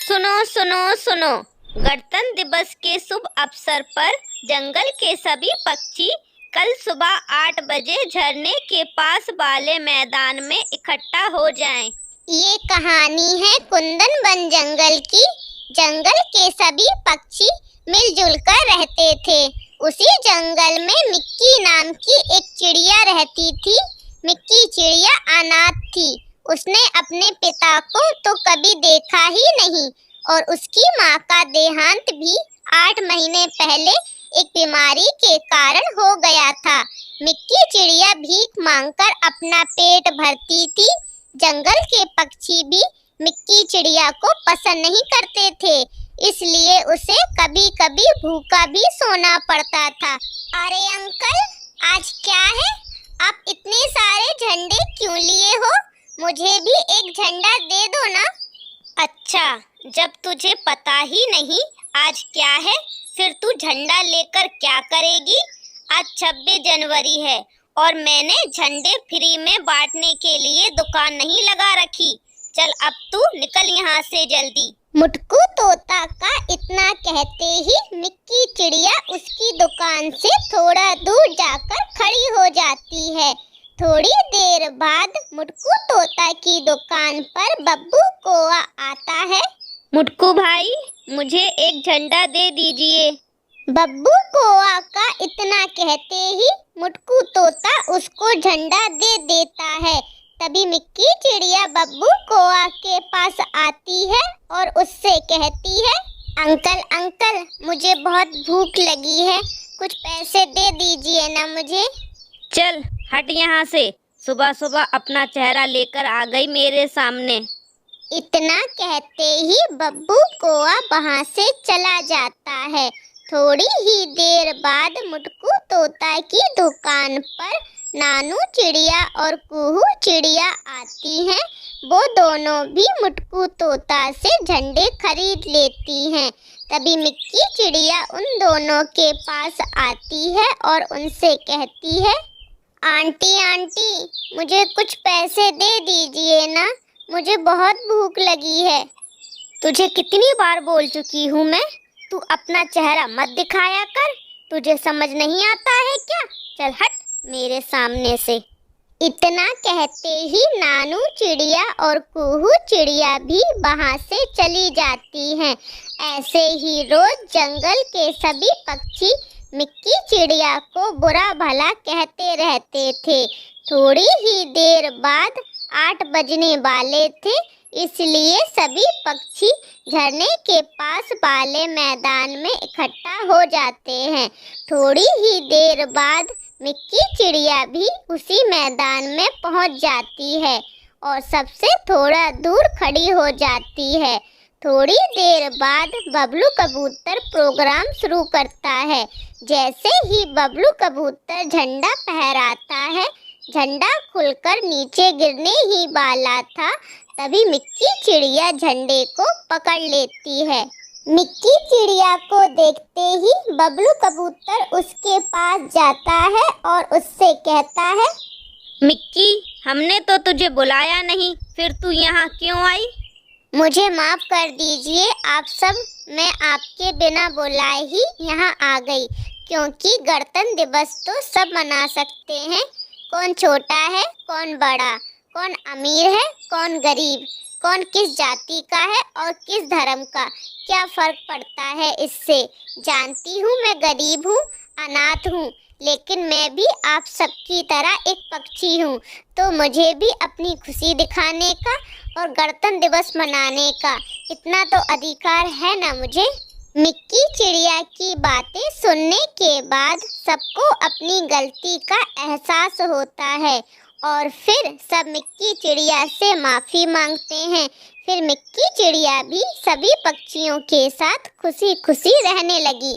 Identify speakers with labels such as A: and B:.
A: सुनो सुनो सुनो, गणतंत्र दिवस के शुभ अवसर पर जंगल के सभी पक्षी कल सुबह 8 बजे झरने के पास वाले मैदान में इकट्ठा हो जाएं।
B: ये कहानी है कुंदन वन जंगल की। जंगल के सभी पक्षी मिलजुल कर रहते थे। उसी जंगल में मिक्की नाम की एक चिड़िया रहती थी। मिक्की चिड़िया अनाथ थी। उसने अपने पिता को तो कभी देखा ही नहीं और उसकी माँ का देहांत भी 8 महीने पहले एक बीमारी के कारण हो गया था। मिक्की चिड़िया भीख मांगकर अपना पेट भरती थी। जंगल के पक्षी भी मिक्की चिड़िया को पसंद नहीं करते थे, इसलिए उसे कभी कभी भूखा भी सोना पड़ता था। अरे अंकल, आज क्या है? आप इतने सारे झंडे क्यों लिए हो? मुझे भी एक झंडा दे दो ना।
A: अच्छा, जब तुझे पता ही नहीं आज क्या है, फिर तू झंडा लेकर क्या करेगी? आज 26 जनवरी है और मैंने झंडे फ्री में बांटने के लिए दुकान नहीं लगा रखी। चल अब तू निकल यहाँ से जल्दी।
B: मुटकू तोता का इतना कहते ही मिक्की चिड़िया उसकी दुकान से थोड़ा दूर जाकर खड़ी हो जाती है। थोड़ी देर बाद मुटकू तोता की दुकान पर बब्बू कौआ आता है।
A: मुटकू भाई, मुझे एक झंडा दे दीजिए।
B: बब्बू कौआ का इतना कहते ही मुटकू तोता उसको झंडा दे देता है। तभी मिक्की चिड़िया बब्बू कौआ के पास आती है और उससे कहती है, अंकल अंकल, मुझे बहुत भूख लगी है, कुछ पैसे दे दीजिए ना मुझे।
A: चल हट यहाँ से, सुबह सुबह अपना चेहरा लेकर आ गई मेरे सामने।
B: इतना कहते ही बब्बू कौआ वहाँ से चला जाता है। थोड़ी ही देर बाद मुटकू तोता की दुकान पर नानू चिड़िया और कुहू चिड़िया आती हैं। वो दोनों भी मुटकू तोता से झंडे खरीद लेती हैं। तभी मिक्की चिड़िया उन दोनों के पास आती है और उनसे कहती है, आंटी आंटी, मुझे कुछ पैसे दे दीजिए ना, मुझे बहुत भूख लगी है।
A: तुझे कितनी बार बोल चुकी हूँ मैं, तू अपना चेहरा मत दिखाया कर। तुझे समझ नहीं आता है क्या? चल हट मेरे सामने से।
B: इतना कहते ही नानू चिड़िया और कुहू चिड़िया भी वहाँ से चली जाती हैं। ऐसे ही रोज जंगल के सभी पक्षी मिक्की चिड़िया को बुरा भला कहते रहते थे। थोड़ी ही देर बाद 8 बजने वाले थे, इसलिए सभी पक्षी झरने के पास वाले मैदान में इकट्ठा हो जाते हैं। थोड़ी ही देर बाद मिक्की चिड़िया भी उसी मैदान में पहुंच जाती है और सबसे थोड़ा दूर खड़ी हो जाती है। थोड़ी देर बाद बबलू कबूतर प्रोग्राम शुरू करता है। जैसे ही बबलू कबूतर झंडा फहराता है, झंडा खुलकर नीचे गिरने ही वाला था, तभी मिक्की चिड़िया झंडे को पकड़ लेती है। मिक्की चिड़िया को देखते ही बबलू कबूतर उसके पास जाता है और उससे कहता है,
A: मिक्की, हमने तो तुझे बुलाया नहीं, फिर तू यहाँ क्यों आई?
B: मुझे माफ कर दीजिए आप सब, मैं आपके बिना बुलाए ही यहाँ आ गई, क्योंकि गणतंत्र दिवस तो सब मना सकते हैं। कौन छोटा है, कौन बड़ा, कौन अमीर है, कौन गरीब, कौन किस जाति का है और किस धर्म का, क्या फर्क पड़ता है इससे। जानती हूँ मैं गरीब हूँ, अनाथ हूँ, लेकिन मैं भी आप सबकी तरह एक पक्षी हूँ, तो मुझे भी अपनी खुशी दिखाने का और गणतंत्र दिवस मनाने का इतना तो अधिकार है ना मुझे। मिक्की चिड़िया की बातें सुनने के बाद सबको अपनी गलती का एहसास होता है और फिर सब मिक्की चिड़िया से माफ़ी मांगते हैं। फिर मिक्की चिड़िया भी सभी पक्षियों के साथ खुशी खुशी रहने लगी।